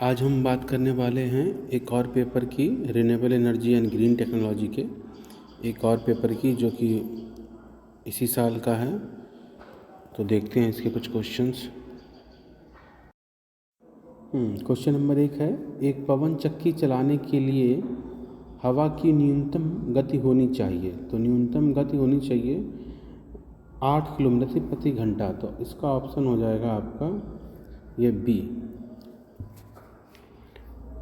आज हम बात करने वाले हैं एक और पेपर की, renewable energy and green technology के एक और पेपर की, जो कि इसी साल का है। तो देखते हैं इसके कुछ क्वेश्चंस। क्वेश्चन नंबर 1 है, एक पवन चक्की चलाने के लिए हवा की न्यूनतम गति होनी चाहिए। तो न्यूनतम गति होनी चाहिए 8 किलोमीटर प्रति घंटा। तो इसका ऑप्शन हो जाएगा आपका ये बी।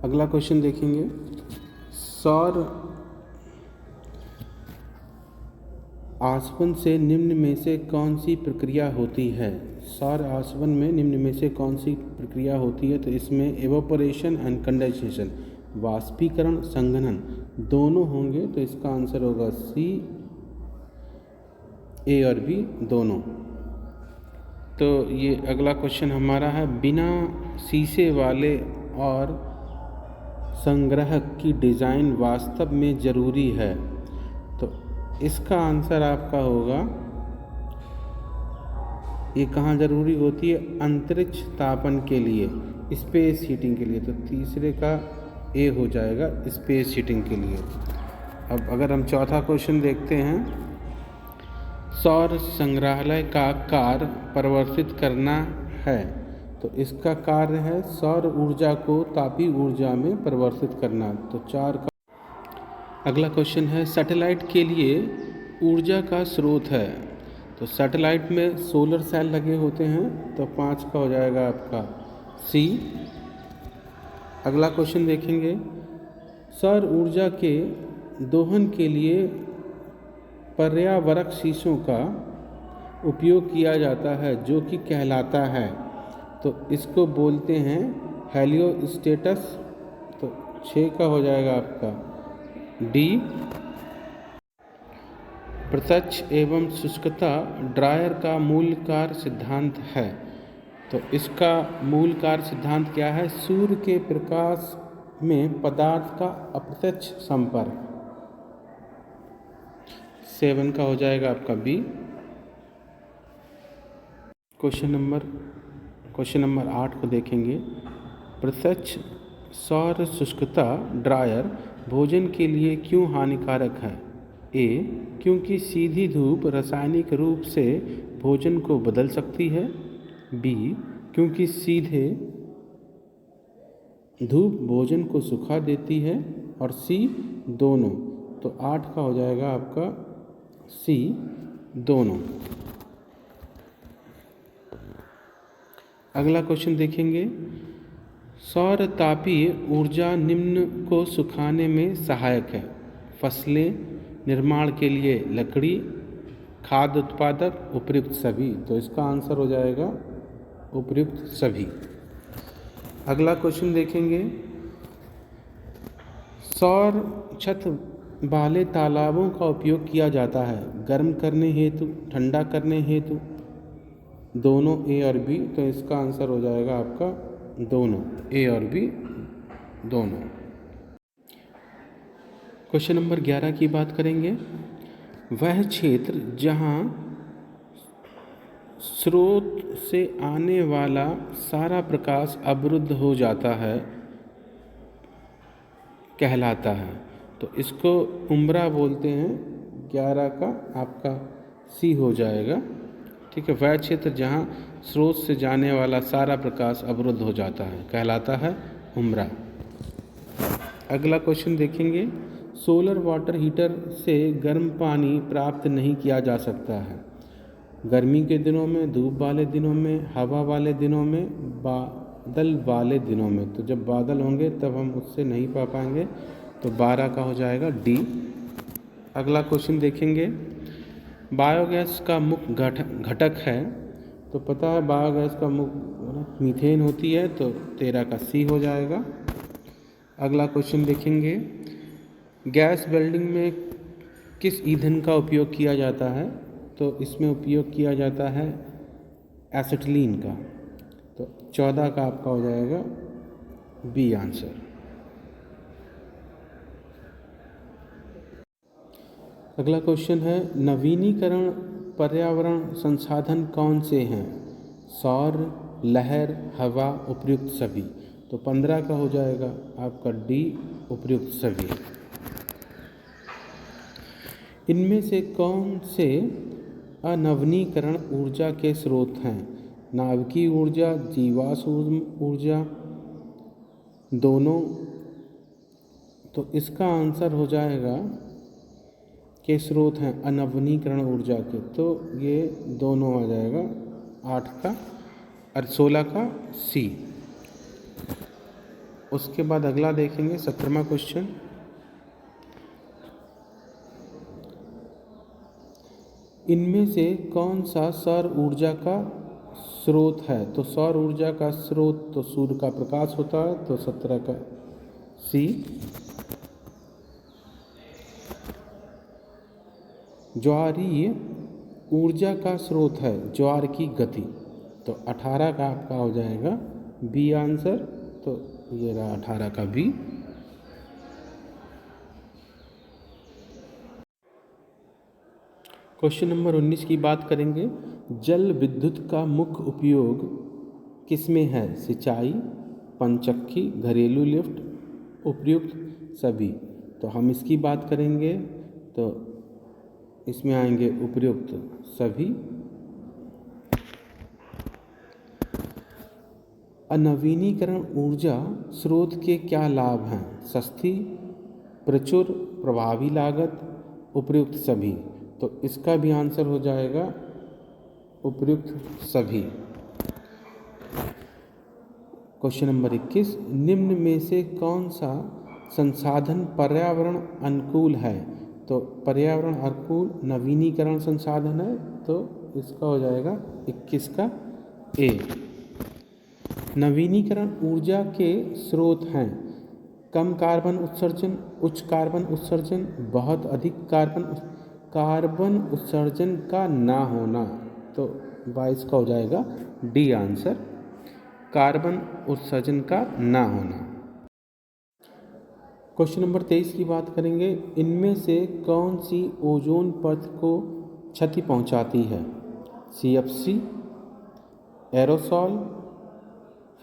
अगला क्वेश्चन देखेंगे, सौर आसवन से निम्न में से कौन सी प्रक्रिया होती है। सौर आसवन में निम्न में से कौन सी प्रक्रिया होती है। तो इसमें एवोपोरेशन एंड कंडेंसेशन, वाष्पीकरण संघनन दोनों होंगे। तो इसका आंसर होगा सी, ए और बी दोनों। तो ये अगला क्वेश्चन हमारा है, बिना शीशे वाले और संग्रहक की डिज़ाइन वास्तव में ज़रूरी है। तो इसका आंसर आपका होगा, ये कहाँ ज़रूरी होती है, अंतरिक्ष तापन के लिए, स्पेस हीटिंग के लिए। तो तीसरे का ए हो जाएगा, स्पेस हीटिंग के लिए। अब अगर हम चौथा क्वेश्चन देखते हैं, सौर संग्रहालय का कार्य परिवर्तित करना है। तो इसका कार्य है सौर ऊर्जा को तापीय ऊर्जा में परिवर्तित करना। तो 4 का। अगला क्वेश्चन है, सैटेलाइट के लिए ऊर्जा का स्रोत है। तो सैटेलाइट में सोलर सेल लगे होते हैं। तो 5 का हो जाएगा आपका सी। अगला क्वेश्चन देखेंगे, सौर ऊर्जा के दोहन के लिए पर्यावरक शीशों का उपयोग किया जाता है, जो कि कहलाता है। तो इसको बोलते हैं हेलियोस्टेटस। तो 6 का हो जाएगा आपका डी। प्रत्यक्ष एवं शुष्कता ड्रायर का मूल कार्य सिद्धांत है। तो इसका मूल कार्य सिद्धांत क्या है, सूर्य के प्रकाश में पदार्थ का अप्रत्यक्ष संपर्क। 7 का हो जाएगा आपका बी। क्वेश्चन नंबर 8 को देखेंगे, प्रत्यक्ष सौर शुष्कता ड्रायर भोजन के लिए क्यों हानिकारक है। ए, क्योंकि सीधी धूप रासायनिक रूप से भोजन को बदल सकती है। बी, क्योंकि सीधे धूप भोजन को सुखा देती है। और सी, दोनों। तो 8 का हो जाएगा आपका सी, दोनों। अगला क्वेश्चन देखेंगे, सौर तापीय ऊर्जा निम्न को सुखाने में सहायक है। फसलें, निर्माण के लिए लकड़ी, खाद्य उत्पादक, उपयुक्त सभी। तो इसका आंसर हो जाएगा उपयुक्त सभी। अगला क्वेश्चन देखेंगे, सौर छत वाले तालाबों का उपयोग किया जाता है गर्म करने हेतु, ठंडा करने हेतु, दोनों, ए और बी। तो इसका आंसर हो जाएगा आपका दोनों, ए और बी दोनों। क्वेश्चन नंबर 11 की बात करेंगे, वह क्षेत्र जहां स्रोत से आने वाला सारा प्रकाश अवरुद्ध हो जाता है कहलाता है। तो इसको उम्रा बोलते हैं। 11 का आपका सी हो जाएगा। ठीक है, वह क्षेत्र जहाँ स्रोत से जाने वाला सारा प्रकाश अवरुद्ध हो जाता है कहलाता है उम्रा। अगला क्वेश्चन देखेंगे, सोलर वाटर हीटर से गर्म पानी प्राप्त नहीं किया जा सकता है। गर्मी के दिनों में, धूप वाले दिनों में, हवा वाले दिनों में, बादल वाले दिनों में। तो जब बादल होंगे तब हम उससे नहीं पा पाएंगे। तो 12 का हो जाएगा डी। अगला क्वेश्चन देखेंगे, बायोगैस का मुख्य घटक है। तो पता है बायोगैस का मुख्य मीथेन होती है। तो 13 का सी हो जाएगा। अगला क्वेश्चन देखेंगे, गैस वेल्डिंग में किस ईंधन का उपयोग किया जाता है। तो इसमें उपयोग किया जाता है एसिटिलीन का। तो 14 का आपका हो जाएगा बी आंसर। अगला क्वेश्चन है, नवीनीकरण पर्यावरण संसाधन कौन से हैं। सौर, लहर, हवा, उपयुक्त सभी। तो 15 का हो जाएगा आपका डी उपर्युक्त सभी। इनमें से कौन से अनवीनीकरण ऊर्जा के स्रोत हैं? नाभिकीय ऊर्जा, जीवाश्म ऊर्जा, दोनों। तो इसका आंसर हो जाएगा के स्रोत हैं अनवीनीकरण ऊर्जा के, तो ये दोनों आ जाएगा 8 का और 16 का सी। उसके बाद अगला देखेंगे 17वां क्वेश्चन। इनमें से कौन सा सौर ऊर्जा का स्रोत है? तो सौर ऊर्जा का स्रोत तो सूर्य का प्रकाश होता है, तो 17 का सी। ज्वारीय ऊर्जा का स्रोत है ज्वार की गति, तो 18 का आपका हो जाएगा बी आंसर। तो ये रहा 18 का बी। क्वेश्चन नंबर 19 की बात करेंगे। जल विद्युत का मुख्य उपयोग किसमें है? सिंचाई, पंचक्खी, घरेलू लिफ्ट, उपर्युक्त सभी। तो हम इसकी बात करेंगे तो इसमें आएंगे उपर्युक्त सभी। अनवीनीकरण ऊर्जा स्रोत के क्या लाभ हैं? सस्ती, प्रचुर, प्रभावी लागत, उपर्युक्त सभी। तो इसका भी आंसर हो जाएगा उपर्युक्त सभी। Question number 21। निम्न में से कौन सा संसाधन पर्यावरण अनुकूल है? तो पर्यावरण अनुकूल नवीनीकरण संसाधन है, तो इसका हो जाएगा 21 का ए। नवीनीकरण ऊर्जा के स्रोत हैं कम कार्बन उत्सर्जन, उच्च कार्बन उत्सर्जन, बहुत अधिक कार्बन उत्सर्जन का ना होना। तो 22 का हो जाएगा डी आंसर, कार्बन उत्सर्जन का ना होना। क्वेश्चन नंबर 23 की बात करेंगे। इनमें से कौन सी ओजोन परत को क्षति पहुंचाती है? CFC, एरोसॉल,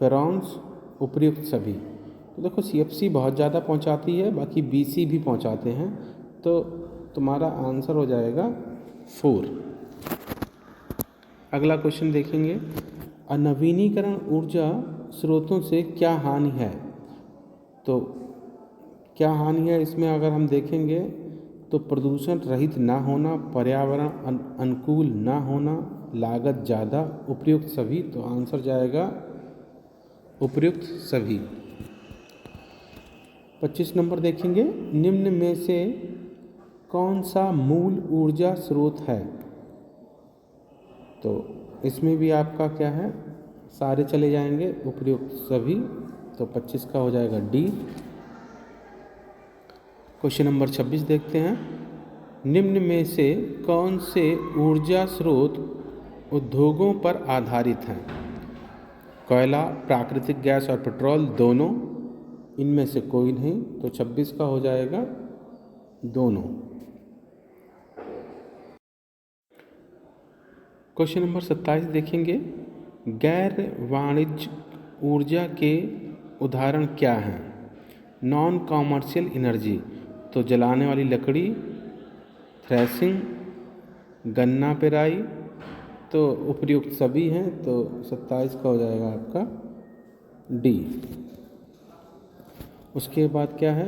फेरॉन्स, उपर्युक्त सभी। तो देखो CFC बहुत ज़्यादा पहुंचाती है, बाकी BC भी पहुंचाते हैं, तो तुम्हारा आंसर हो जाएगा 4। अगला क्वेश्चन देखेंगे। अनवीनीकरण ऊर्जा स्रोतों से क्या हानि है? तो क्या हानि है इसमें अगर हम देखेंगे तो प्रदूषण रहित ना होना, पर्यावरण अनुकूल ना होना, लागत ज़्यादा, उपर्युक्त सभी। तो आंसर जाएगा उपर्युक्त सभी। 25 नंबर देखेंगे। निम्न में से कौन सा मूल ऊर्जा स्रोत है? तो इसमें भी आपका क्या है, सारे चले जाएंगे उपर्युक्त सभी। तो 25 का हो जाएगा डी। क्वेश्चन नंबर 26 देखते हैं। निम्न में से कौन से ऊर्जा स्रोत उद्योगों पर आधारित हैं? कोयला, प्राकृतिक गैस और पेट्रोल, दोनों। इनमें से कोई नहीं, तो 26 का हो जाएगा दोनों। क्वेश्चन नंबर 27 देखेंगे। गैर वाणिज्यिक ऊर्जा के उदाहरण क्या हैं? नॉन कॉमर्शियल एनर्जी, तो जलाने वाली लकड़ी, थ्रेसिंग, गन्ना पेराई, तो उपर्युक्त सभी हैं। तो 27 का हो जाएगा आपका डी। उसके बाद क्या है,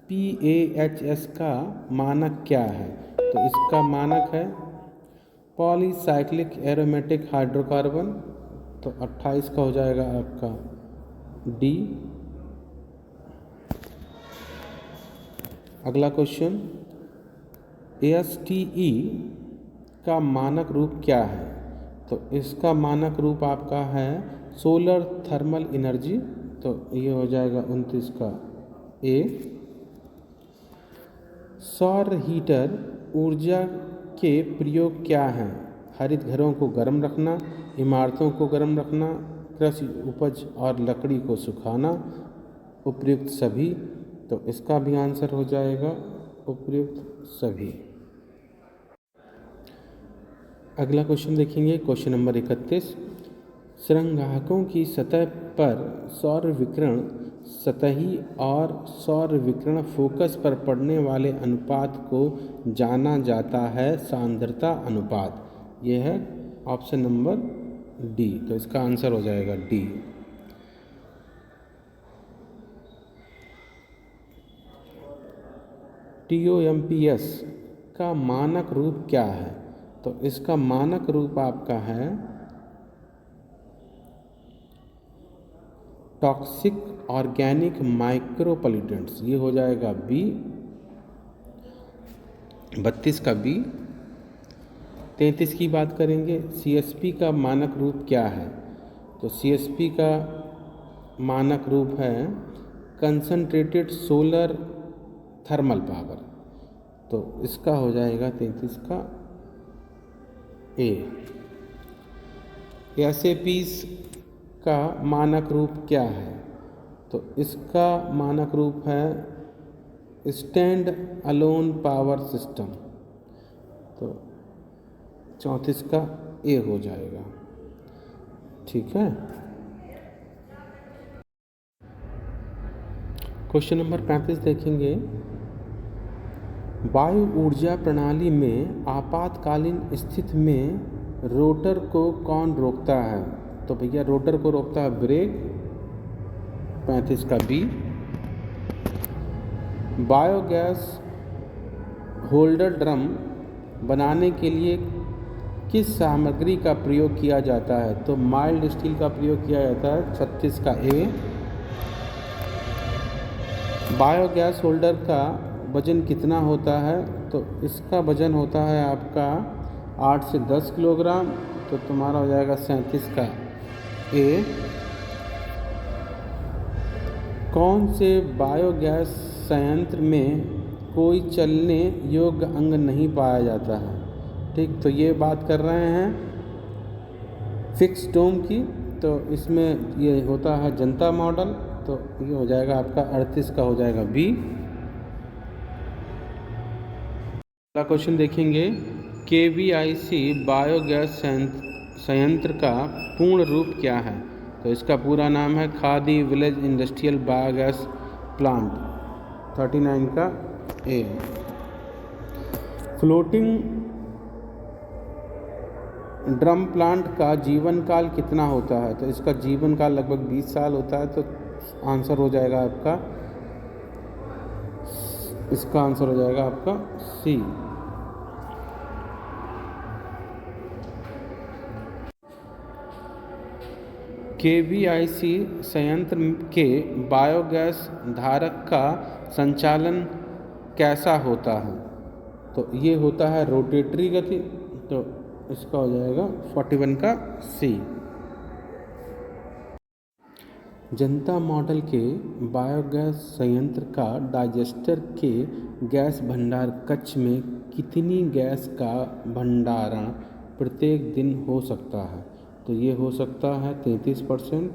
PAHS का मानक क्या है? तो इसका मानक है पॉलीसाइक्लिक एरोमेटिक हाइड्रोकार्बन। तो 28 का हो जाएगा आपका डी। अगला क्वेश्चन, ASTE का मानक रूप क्या है? तो इसका मानक रूप आपका है सोलर थर्मल एनर्जी। तो ये हो जाएगा 29 का ए। सौर हीटर ऊर्जा के प्रयोग क्या हैं? हरित घरों को गर्म रखना, इमारतों को गर्म रखना, कृषि उपज और लकड़ी को सुखाना, उपर्युक्त सभी। तो इसका भी आंसर हो जाएगा उपर्युक्त सभी। अगला क्वेश्चन देखेंगे, क्वेश्चन नंबर 31। संग्राहकों की सतह पर सौर विकिरण सतही और सौर विकिरण फोकस पर पड़ने वाले अनुपात को जाना जाता है सांद्रता अनुपात। यह है ऑप्शन नंबर डी, तो इसका आंसर हो जाएगा डी। TOMPS का मानक रूप क्या है? तो इसका मानक रूप आपका है टॉक्सिक ऑर्गेनिक माइक्रोपोल्यूटेंट्स, ये हो जाएगा बी, 32 का बी। 33 की बात करेंगे, CSP का मानक रूप क्या है? तो CSP का मानक रूप है कंसंट्रेटेड सोलर थर्मल पावर, तो इसका हो जाएगा 33 का ए। SAPs का मानक रूप क्या है? तो इसका मानक रूप है स्टैंड अलोन पावर सिस्टम, तो 34 का ए हो जाएगा। ठीक है। क्वेश्चन नंबर 35 देखेंगे, वायु ऊर्जा प्रणाली में आपातकालीन स्थिति में रोटर को कौन रोकता है? तो भैया रोटर को रोकता है ब्रेक, 35 का बी। बायोगैस होल्डर ड्रम बनाने के लिए किस सामग्री का प्रयोग किया जाता है? तो माइल्ड स्टील का प्रयोग किया जाता है, 36 का ए। बायोगैस होल्डर का वजन कितना होता है? तो इसका वजन होता है आपका 8 से 10 किलोग्राम, तो तुम्हारा हो जाएगा 37 का ए। कौन से बायोगैस संयंत्र में कोई चलने योग्य अंग नहीं पाया जाता है? ठीक, तो ये बात कर रहे हैं फिक्स डोम की, तो इसमें ये होता है जनता मॉडल, तो ये हो जाएगा आपका 38 का हो जाएगा बी। अगला क्वेश्चन देखेंगे, KVIC बायोगैस संयंत्र का पूर्ण रूप क्या है? तो इसका पूरा नाम है khadi village industrial biogas plant, 39 का ए। फ्लोटिंग ड्रम प्लांट का जीवन काल कितना होता है? तो इसका जीवन काल लगभग 20 साल होता है, तो आंसर हो जाएगा आपका, इसका आंसर हो जाएगा आपका सी। KVIC संयंत्र के बायोगैस धारक का संचालन कैसा होता है? तो ये होता है रोटेटरी गति, तो इसका हो जाएगा 41 का सी। जनता मॉडल के बायोगैस संयंत्र का डाइजेस्टर के गैस भंडार कक्ष में कितनी गैस का भंडारण प्रत्येक दिन हो सकता है? तो ये हो सकता है 33%,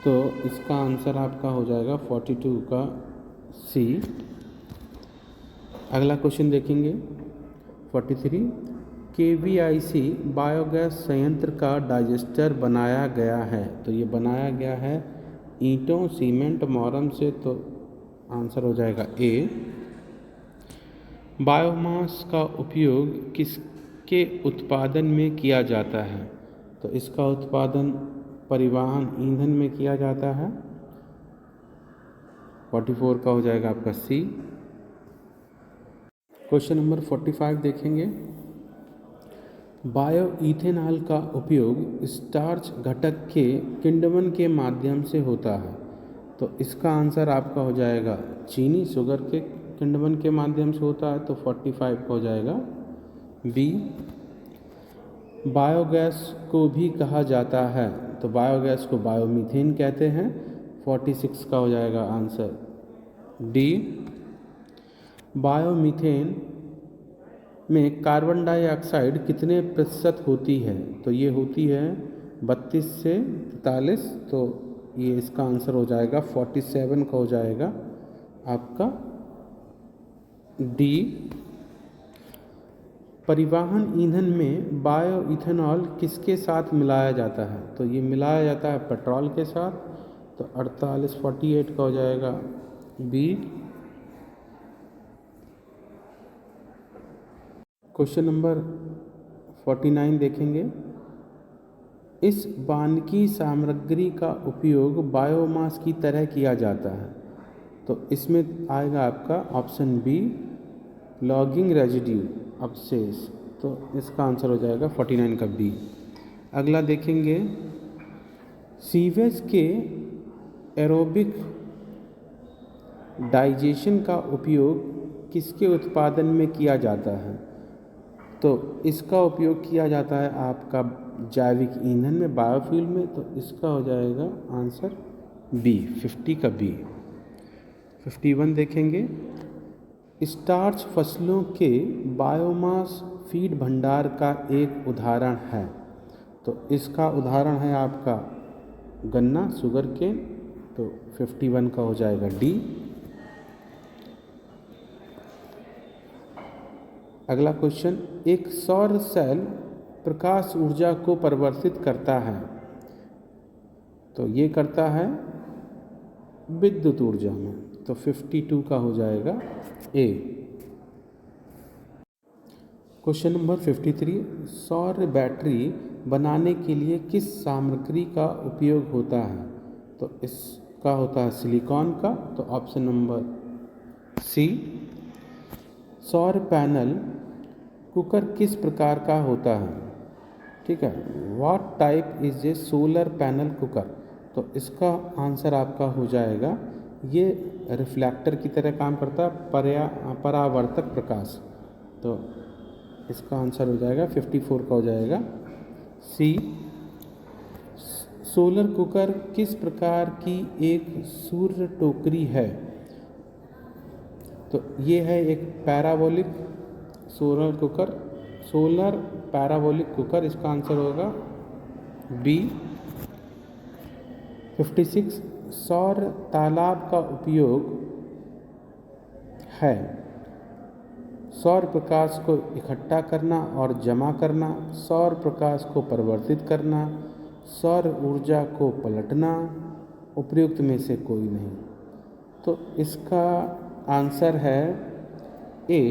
तो इसका आंसर आपका हो जाएगा 42 का सी। अगला क्वेश्चन देखेंगे 43, KVIC बायोगैस संयंत्र का डाइजेस्टर बनाया गया है, तो ये बनाया गया है ईंटों सीमेंट मोरम से, तो आंसर हो जाएगा ए। बायोमास का उपयोग किसके उत्पादन में किया जाता है? तो इसका उत्पादन परिवहन ईंधन में किया जाता है, 44 का हो जाएगा आपका सी। क्वेश्चन नंबर 45 देखेंगे, बायोइथेनॉल का उपयोग स्टार्च घटक के किण्वन के माध्यम से होता है, तो इसका आंसर आपका हो जाएगा चीनी शुगर के किण्वन के माध्यम से होता है, तो 45 का हो जाएगा बी। बायोगैस को भी कहा जाता है, तो बायोगैस को बायोमीथेन कहते हैं, 46 का हो जाएगा आंसर डी। बायोमीथेन में कार्बन डाइऑक्साइड कितने प्रतिशत होती है? तो ये होती है 32 से 43, तो ये इसका आंसर हो जाएगा 47 का हो जाएगा आपका डी। परिवहन ईंधन में बायो इथेनॉल किसके साथ मिलाया जाता है? तो ये मिलाया जाता है पेट्रोल के साथ। तो 48 का हो जाएगा बी। क्वेश्चन नंबर 49 देखेंगे। इस वानिकी सामग्री का उपयोग बायोमास की तरह किया जाता है। तो इसमें आएगा आपका ऑप्शन बी, लॉगिंग रेजिड्यू, अवशेष। तो इसका आंसर हो जाएगा 49 का बी। अगला देखेंगे, सीवेज के एरोबिक डाइजेशन का उपयोग किसके उत्पादन में किया जाता है? तो इसका उपयोग किया जाता है आपका जैविक ईंधन में, बायोफ्यूल में। तो इसका हो जाएगा आंसर बी, 50 का बी। 51 देखेंगे, स्टार्च फसलों के बायोमास फीड भंडार का एक उदाहरण है। तो इसका उदाहरण है आपका गन्ना, शुगर केन। तो 51 का हो जाएगा डी। अगला क्वेश्चन, एक सौर सेल प्रकाश ऊर्जा को परिवर्तित करता है। तो ये करता है विद्युत ऊर्जा में। तो 52 का हो जाएगा ए। क्वेश्चन नंबर 53, सौर बैटरी बनाने के लिए किस सामग्री का उपयोग होता है? तो इसका होता है सिलिकॉन का। तो ऑप्शन नंबर सी। सौर पैनल कुकर किस प्रकार का होता है? ठीक है, what type is a solar panel cooker? तो इसका आंसर आपका हो जाएगा, ये रिफ्लेक्टर की तरह काम करता है, परावर्तक प्रकाश। तो इसका आंसर हो जाएगा 54 का हो जाएगा सी। सोलर कुकर किस प्रकार की एक सूर्य टोकरी है? तो ये है एक parabolic solar cooker, solar parabolic cooker. इसका आंसर होगा बी। 56, सौर तालाब का उपयोग है सौर प्रकाश को इकट्ठा करना और जमा करना, सौर प्रकाश को परिवर्तित करना, सौर ऊर्जा को पलटना, उपयुक्त में से कोई नहीं। तो इसका आंसर है ए,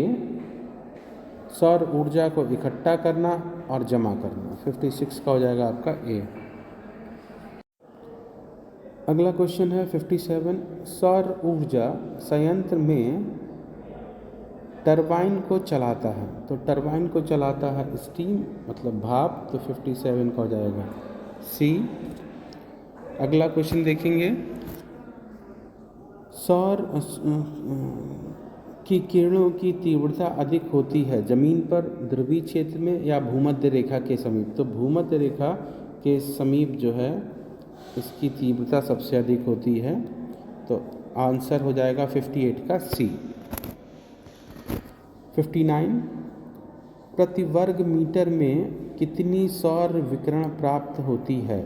सौर ऊर्जा को इकट्ठा करना और जमा करना। 56 का हो जाएगा आपका ए। अगला क्वेश्चन है 57, सौर ऊर्जा संयंत्र में टरबाइन को चलाता है। तो टरबाइन को चलाता है स्टीम, मतलब भाप। तो 57 का हो जाएगा सी। अगला क्वेश्चन देखेंगे, सौर की किरणों की तीव्रता अधिक होती है जमीन पर, ध्रुवीय क्षेत्र में या भूमध्य रेखा के समीप? तो भूमध्य रेखा के समीप जो है इसकी तीव्रता सबसे अधिक होती है। तो आंसर हो जाएगा 58 का सी। 59, प्रति वर्ग मीटर में कितनी सौर विकिरण प्राप्त होती है?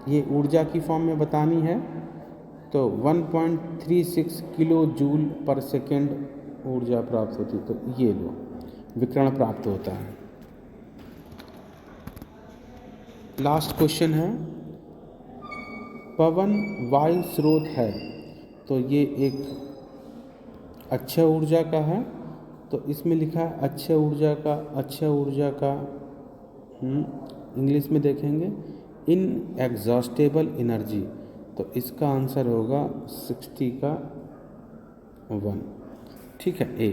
ये ऊर्जा की फॉर्म में बतानी है। तो 1.36 किलो जूल पर सेकेंड ऊर्जा प्राप्त होती है। तो ये लो विकिरण प्राप्त होता है। लास्ट क्वेश्चन है, पवन वायु स्रोत है। तो ये एक अक्षय ऊर्जा का है। तो इसमें लिखा है अक्षय ऊर्जा का इंग्लिश में देखेंगे इनएग्जॉस्टेबल एनर्जी। तो इसका आंसर होगा 60 का 1। ठीक है, ए।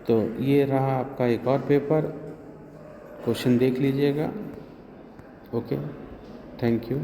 तो ये रहा आपका एक और पेपर, क्वेश्चन देख लीजिएगा। Okay, thank you.